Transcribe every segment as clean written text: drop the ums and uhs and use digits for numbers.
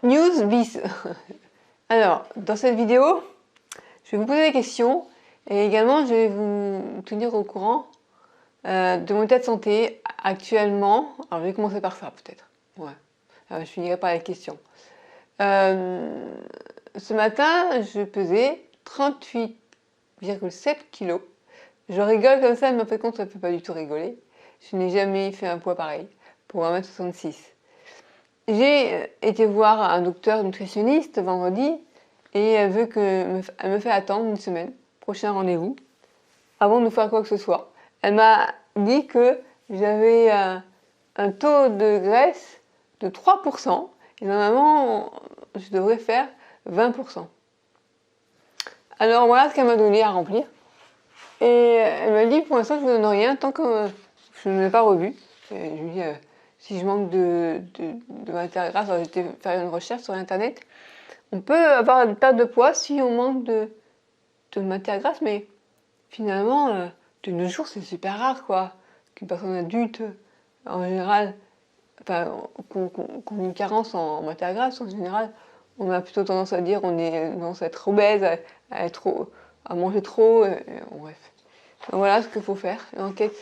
News bis. Alors, dans cette vidéo, je vais vous poser des questions et également je vais vous tenir au courant de mon état de santé actuellement. Alors, je vais commencer par ça peut-être. Ouais. Je finirai par les questions. Ce matin, je pesais 38,7 kg. Je rigole comme ça, mais en fait, compte, ça ne peut pas du tout rigoler. Je n'ai jamais fait un poids pareil pour 1m66. J'ai été voir un docteur nutritionniste vendredi et elle me fait attendre une semaine, prochain rendez-vous, avant de faire quoi que ce soit. Elle m'a dit que j'avais un taux de graisse de 3% et normalement je devrais faire 20%. Alors voilà ce qu'elle m'a donné à remplir. Et elle m'a dit pour l'instant je ne vous donne rien tant que je ne l'ai pas revu. Et je lui dis si je manque de matière grasse, j'ai été faire une recherche sur internet. On peut avoir une perte de poids si on manque de matière grasse, mais finalement de nos jours c'est super rare quoi. Qu'une personne adulte en général, enfin qu'on ait une carence en matière grasse en général, on a plutôt tendance à dire on est tendance à être obèse, à manger trop, bref. Donc voilà ce qu'il faut faire, enquête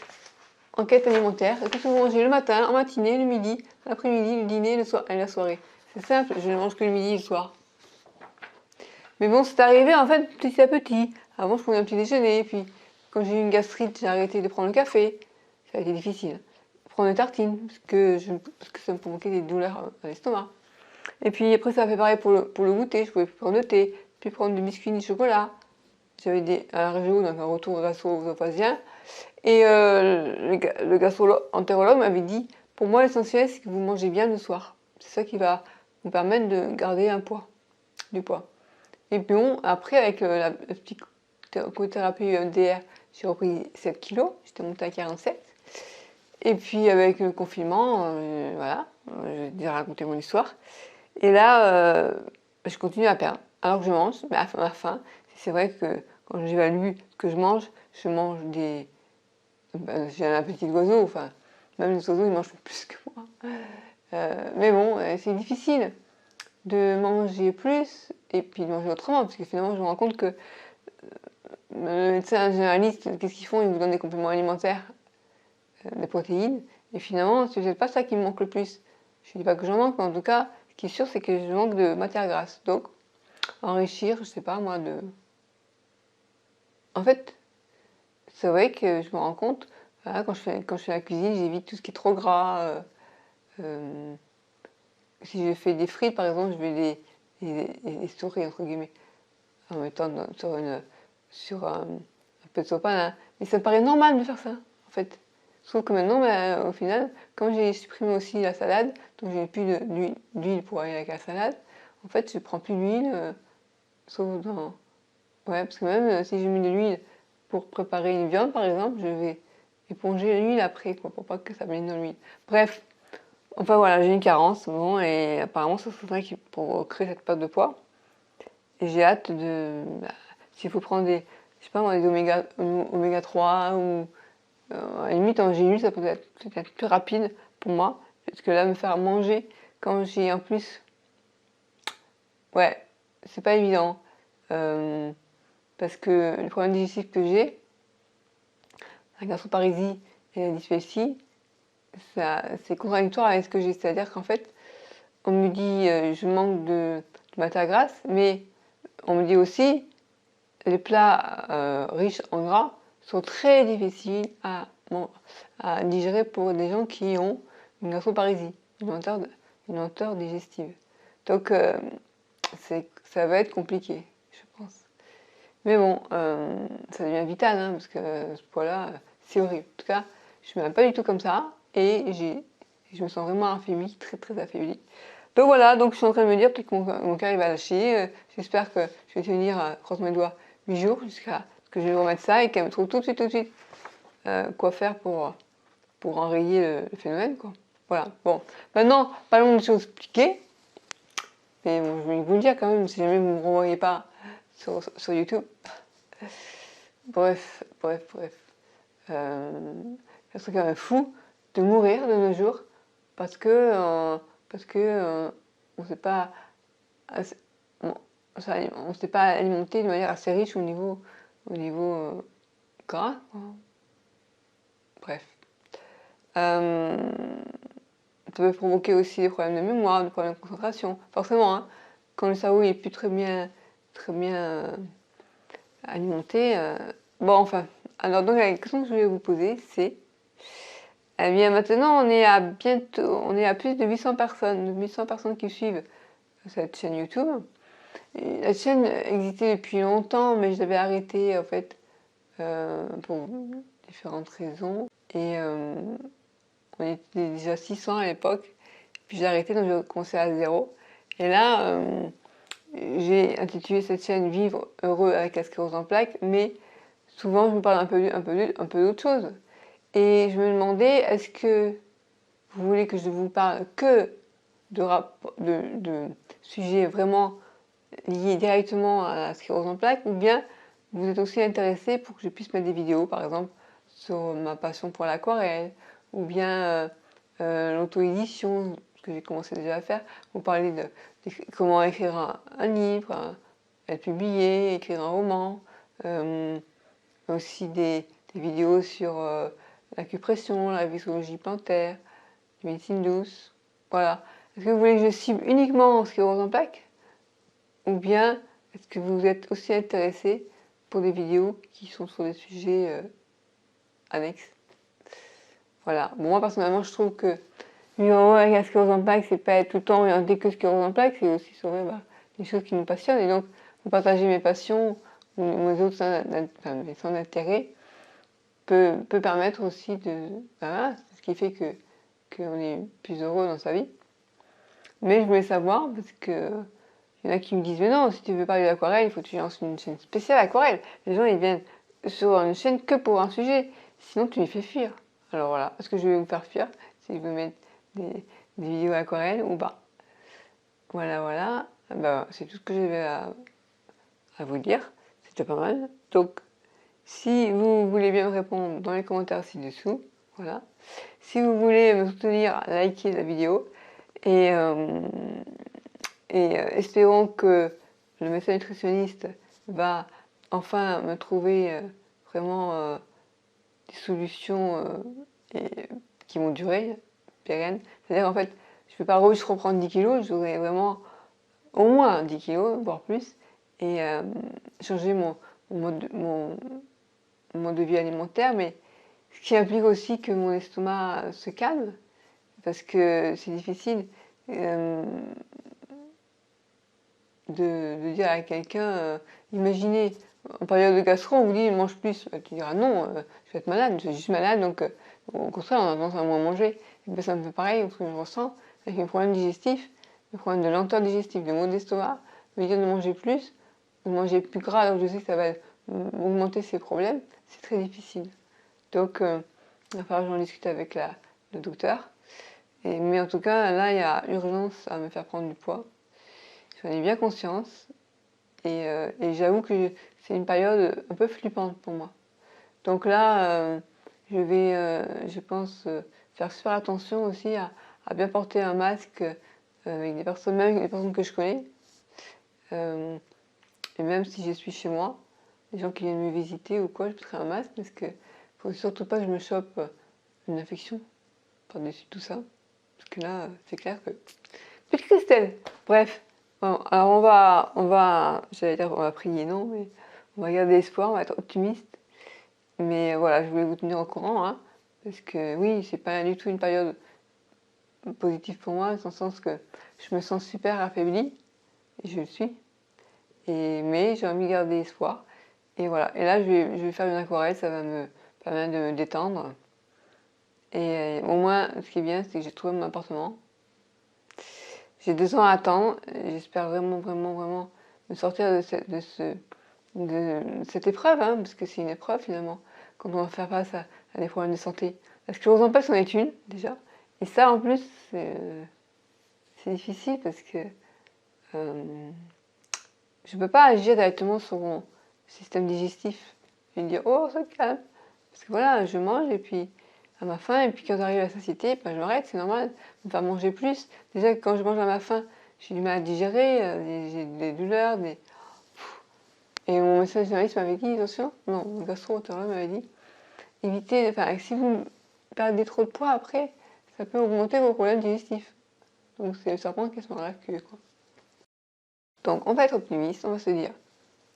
alimentaire. Qu'est-ce que vous mangez le matin, en matinée, le midi, l'après-midi, le dîner, le soir et la soirée. C'est simple, je ne mange que le midi et le soir. Mais bon, c'est arrivé en fait petit à petit. Avant, je prenais un petit déjeuner, puis quand j'ai eu une gastrite, j'ai arrêté de prendre le café. Ça a été difficile. Prendre des tartines, parce que ça me provoquait des douleurs à l'estomac. Et puis après, ça a fait pareil pour le goûter. Je pouvais plus prendre de thé, plus prendre de biscuits ni de chocolat. J'avais un RGO, donc un retour gastro-œsophagien. Et le gastro-entérologue m'avait dit, pour moi l'essentiel c'est que vous mangez bien le soir. C'est ça qui va vous permettre de garder du poids. Et puis bon, après avec la psychothérapie EMDR, j'ai repris 7 kilos, j'étais montée à 47. Et puis avec le confinement, voilà, je vais déjà raconter mon histoire. Et là, je continue à perdre, alors que je mange, mais à ma faim. C'est vrai que quand j'évalue ce que je mange des... j'ai un appétit d'oiseau, enfin, même les oiseaux ils mangent plus que moi. Mais bon, c'est difficile de manger plus et puis de manger autrement, parce que finalement je me rends compte que le médecin généraliste, qu'est-ce qu'ils font? Ils vous donnent des compléments alimentaires, des protéines, et finalement c'est peut-être pas ça qui me manque le plus. Je dis pas que j'en manque, mais en tout cas, ce qui est sûr c'est que je manque de matière grasse. Donc, enrichir, je sais pas moi, En fait, c'est vrai que je me rends compte, voilà, quand je fais la cuisine, j'évite tout ce qui est trop gras. Si je fais des frites, par exemple, je vais les souris, entre guillemets, en mettant sur un peu de sopalin. Hein. Mais ça me paraît normal de faire ça, en fait. Sauf que maintenant, au final, comme j'ai supprimé aussi la salade, donc j'ai plus d'huile pour aller avec la salade, en fait, je prends plus d'huile, sauf dans... Ouais, parce que même si je mets de l'huile pour préparer une viande, par exemple, je vais éponger l'huile après, quoi, pour pas que ça mette dans l'huile. Bref, enfin voilà, j'ai une carence, bon, et apparemment ça serait pour créer cette perte de poids. Et j'ai hâte de... s'il faut prendre des, je sais pas moi, des oméga 3 ou... à la limite, en gélules, ça peut être plus rapide pour moi. Parce que là, me faire manger quand j'ai en plus... Ouais, c'est pas évident. Parce que le problème digestif que j'ai, la gastroparésie et la dyspepsie, c'est contradictoire avec ce que j'ai. C'est-à-dire qu'en fait, on me dit je manque de matière grasse, mais on me dit aussi les plats riches en gras sont très difficiles à digérer pour des gens qui ont une gastroparésie, une lenteur digestive. Donc ça va être compliqué, je pense. Mais bon, ça devient vital, hein, parce que ce poids-là, c'est horrible. En tout cas, je ne me mets pas du tout comme ça, et je me sens vraiment affaiblie, très très affaiblie. Donc voilà, donc je suis en train de me dire peut-être que mon cœur il va lâcher. J'espère que je vais tenir, croise mes doigts, 8 jours jusqu'à ce que je vais remettre ça et qu'elle me trouve tout de suite quoi faire pour enrayer le phénomène, quoi. Voilà, bon. Maintenant, parlons de choses compliquées. Mais bon, je vais vous le dire quand même, si jamais vous ne me renvoyez pas sur YouTube. Bref. Ça serait quand même fou de mourir de nos jours parce que on ne sait pas bon, on ne s'est pas alimenté de manière assez riche au niveau gras, quoi. Bref. Ça peut provoquer aussi des problèmes de mémoire, des problèmes de concentration. Forcément, hein, quand le cerveau n'est plus très bien alimenté. Bon, enfin. Alors, donc, la question que je voulais vous poser, c'est... Eh bien, maintenant, on est à plus de 800 personnes qui suivent cette chaîne YouTube. Et la chaîne existait depuis longtemps, mais je l'avais arrêtée, en fait, pour différentes raisons. Et on était déjà 600 à l'époque. Puis j'ai arrêté, donc j'ai commencé à zéro. Et là, j'ai intitulé cette chaîne Vivre heureux avec la sclérose en plaques, mais souvent je me parle un peu d'autre chose. Et je me demandais, est-ce que vous voulez que je vous parle que de sujets vraiment liés directement à la sclérose en plaques, ou bien vous êtes aussi intéressé pour que je puisse mettre des vidéos, par exemple, sur ma passion pour l'aquarelle, ou bien l'auto-édition, ce que j'ai commencé déjà à faire. Vous parlez de comment écrire un livre, être publié, écrire un roman, aussi des vidéos sur l'acupression, la réflexologie plantaire, la médecine douce. Voilà. Est-ce que vous voulez que je cible uniquement ce qui est en plaques, ou bien est-ce que vous êtes aussi intéressé pour des vidéos qui sont sur des sujets annexes? Voilà. Bon, moi personnellement, je trouve que vivre avec la sclérose en plaques, c'est pas être tout le temps orienté que sclérose en plaques, c'est aussi sur des choses qui nous passionnent. Et donc, vous partager mes passions ou mes autres sans intérêt peut permettre aussi de... Voilà, c'est ce qui fait qu'on est plus heureux dans sa vie. Mais je voulais savoir, parce que il y en a qui me disent, mais non, si tu veux parler d'aquarelle, il faut que tu lances une chaîne spéciale aquarelle. Les gens, ils viennent sur une chaîne que pour un sujet, sinon tu les fais fuir. Alors voilà, est-ce que je vais vous faire fuir si je veux mettre des vidéos aquarelles ou pas? Voilà. Ben, c'est tout ce que j'avais à vous dire. C'était pas mal. Donc, si vous voulez bien me répondre dans les commentaires ci-dessous, voilà. Si vous voulez me soutenir, likez la vidéo. Et espérons que le médecin nutritionniste va enfin me trouver vraiment des solutions qui vont durer, pérennes. C'est-à-dire en fait, je ne vais pas juste reprendre 10 kilos, j'aurai vraiment au moins 10 kilos, voire plus, et changer mon mode de vie alimentaire, mais ce qui implique aussi que mon estomac se calme, parce que c'est difficile de dire à quelqu'un, imaginez, en période de gastro, on vous dit mange plus, tu diras non, je vais être malade, je suis juste malade, donc au contraire, on a tendance à moins manger. Et bien, ça me fait pareil, ce que je ressens avec mes problèmes digestifs, mes problèmes de lenteur digestive, de maux d'estomac, me dire de manger plus, de manger plus gras, donc je sais que ça va augmenter ces problèmes, c'est très difficile. Donc, il va falloir que j'en discute avec le docteur. Mais en tout cas, là, il y a urgence à me faire prendre du poids. J'en ai bien conscience. Et j'avoue que c'est une période un peu flippante pour moi. Donc là, je vais, je pense, faire super attention aussi à bien porter un masque avec des personnes, même avec les personnes que je connais. Et même si je suis chez moi, les gens qui viennent me visiter ou quoi, je mettrai un masque parce que faut surtout pas que je me chope une infection par-dessus tout ça. Parce que là, c'est clair que... Petite Christelle. Bref. Bon, alors j'allais dire on va prier, non, mais on va garder espoir, on va être optimiste. Mais voilà, je voulais vous tenir au courant, hein, parce que oui, c'est pas du tout une période positive pour moi, dans le sens que je me sens super affaiblie, et je le suis. Mais j'ai envie de garder espoir. Et voilà. Et là, je vais faire une aquarelle, ça va me permettre de me détendre. Et au moins, ce qui est bien, c'est que j'ai trouvé mon appartement. J'ai 2 ans à attendre. J'espère vraiment me sortir de cette épreuve, hein, parce que c'est une épreuve finalement, quand on va faire face à des problèmes de santé. La sclérose en plaques, c'en est une déjà. Et ça, en plus, c'est difficile parce que je ne peux pas agir directement sur mon système digestif. Je vais dire, oh, ça calme. Parce que voilà, je mange et puis à ma faim, et puis quand j'arrive à la satiété, ben, je m'arrête, c'est normal de me faire manger plus. Déjà, quand je mange à ma faim, j'ai du mal à digérer, j'ai des douleurs, Et mon médecin généraliste m'avait dit, attention, non, mon gastro-entérologue m'avait dit, évitez, enfin, si vous perdez trop de poids après, ça peut augmenter vos problèmes digestifs. Donc c'est le serpent qui se mord la queue, quoi. Donc on va être optimiste, on va se dire,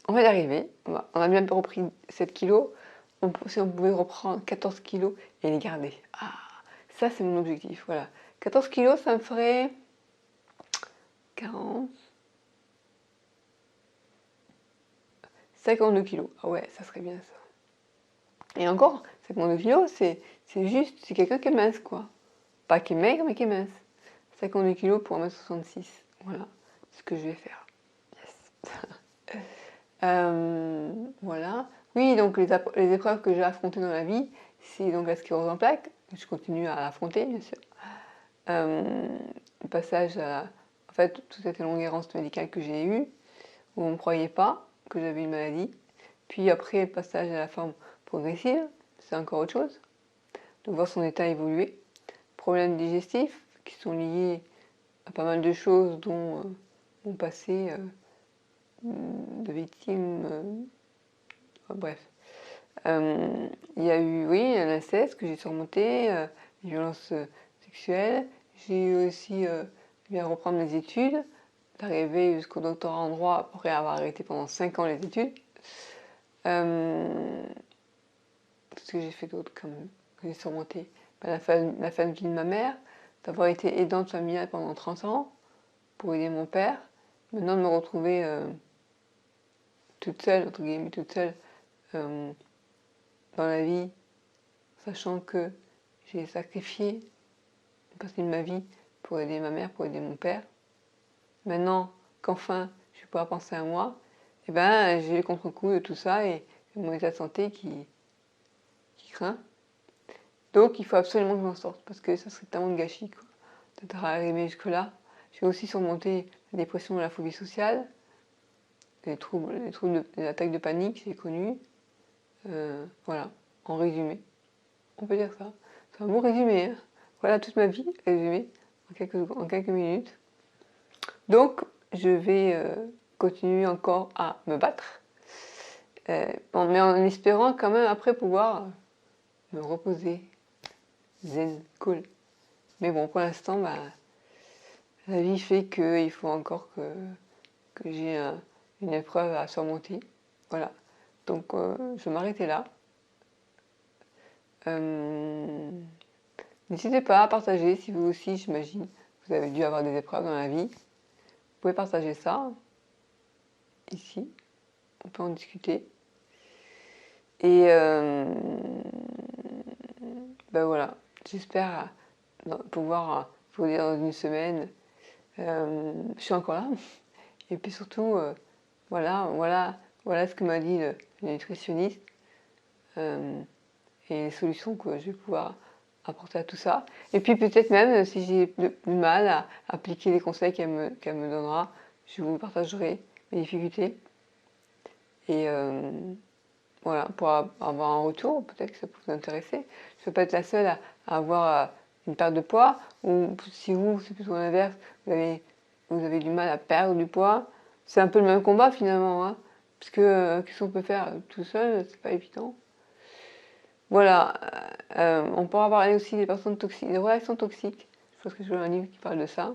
on va y arriver, on a bien repris 7 kilos, si on pouvait reprendre 14 kilos et les garder. Ah, ça c'est mon objectif, voilà. 14 kilos, ça me ferait 40, 52 kilos. Ah ouais, ça serait bien ça. Et encore, 52 kilos, c'est juste, c'est quelqu'un qui est mince, quoi. Pas qui est maigre, mais qui est mince. 52 kilos pour 1m66. Voilà ce que je vais faire. Yes. Voilà. Oui, donc les épreuves que j'ai affrontées dans la vie, c'est donc la sclérose en plaques. Je continue à l'affronter, bien sûr. Le passage à... En fait, toute cette longue errance médicale que j'ai eue, où on ne me croyait pas que j'avais une maladie. Puis après, le passage à la forme progressive, c'est encore autre chose. De voir son état évoluer. Problèmes digestifs qui sont liés à pas mal de choses, dont mon passé de victime. Bref. Il y a eu, oui, l'inceste que j'ai surmonté, les violences sexuelles. J'ai eu aussi bien reprendre mes études, d'arriver jusqu'au doctorat en droit après avoir arrêté pendant 5 ans les études. Qu'est-ce que j'ai fait d'autre quand même, que j'ai surmonté? La famille de ma mère, d'avoir été aidante familiale pendant 30 ans pour aider mon père. Maintenant de me retrouver toute seule, entre guillemets, toute seule dans la vie, sachant que j'ai sacrifié une partie de ma vie pour aider ma mère, pour aider mon père. Maintenant qu'enfin je vais pouvoir penser à moi, et ben j'ai le contre-coup de tout ça et mon état de santé qui craint. Donc il faut absolument que je m'en sorte parce que ça serait tellement de gâchis, quoi, d'être arrivé jusque-là. J'ai aussi surmonté la dépression et la phobie sociale, les attaques de panique, j'ai connu. Voilà, en résumé, on peut dire ça. C'est un bon résumé, hein. Voilà toute ma vie résumée en quelques minutes. Donc je vais continuer encore à me battre, mais en espérant quand même après pouvoir me reposer, zen, cool. Mais bon, pour l'instant, bah, la vie fait qu'il faut encore que j'ai une épreuve à surmonter. Voilà. Donc je vais m'arrêter là. N'hésitez pas à partager si vous aussi, j'imagine, vous avez dû avoir des épreuves dans la vie. Vous pouvez partager ça ici. On peut en discuter. Et ben voilà, j'espère pouvoir vous dire dans une semaine, je suis encore là. Et puis surtout, voilà ce que m'a dit le nutritionniste et les solutions que je vais pouvoir apporter à tout ça. Et puis peut-être même, si j'ai du mal à appliquer les conseils qu'elle me donnera, je vous partagerai mes difficultés. Et voilà, pour avoir un retour, peut-être que ça peut vous intéresser. Je ne veux pas être la seule à avoir une perte de poids, ou si vous, c'est plutôt l'inverse, vous avez du mal à perdre du poids. C'est un peu le même combat finalement, hein, parce que qu'est-ce qu'on peut faire tout seul, c'est pas évident. Voilà, on pourra parler aussi des personnes toxiques, des relations toxiques. Je pense que j'ai un livre qui parle de ça.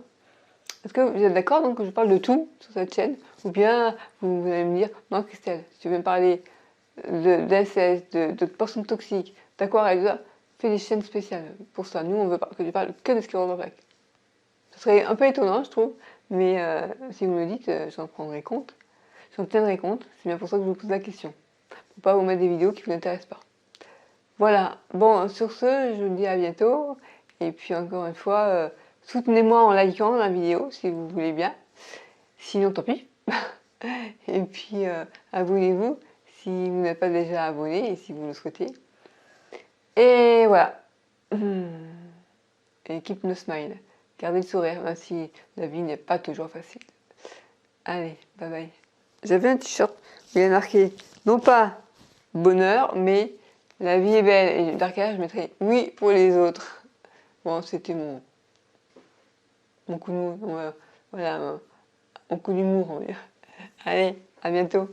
Est-ce que vous êtes d'accord donc que je parle de tout sur cette chaîne? Ou bien vous allez me dire, non Christelle, si tu veux me parler d'inceste, de personnes toxiques, d'aquarelle, fais des chaînes spéciales pour ça. Nous, on veut que tu parles que de sclérose en plaques. Ce serait un peu étonnant, je trouve, mais si vous me le dites, j'en prendrai compte. J'en tiendrai compte, c'est bien pour ça que je vous pose la question. Pour pas vous mettre des vidéos qui ne vous intéressent pas. Voilà, bon, sur ce, je vous dis à bientôt. Et puis encore une fois, soutenez-moi en likant la vidéo si vous voulez bien. Sinon, tant pis. Et puis, abonnez-vous si vous n'êtes pas déjà abonné et si vous le souhaitez. Et voilà. Et keep no smile. Gardez le sourire, même si la vie n'est pas toujours facile. Allez, bye bye. J'avais un t-shirt où il y a marqué, non pas bonheur, mais la vie est belle. Et derrière, je mettrais oui pour les autres. Bon, c'était mon coup de mou. Voilà, un coup d'humour, on va dire. Allez, à bientôt.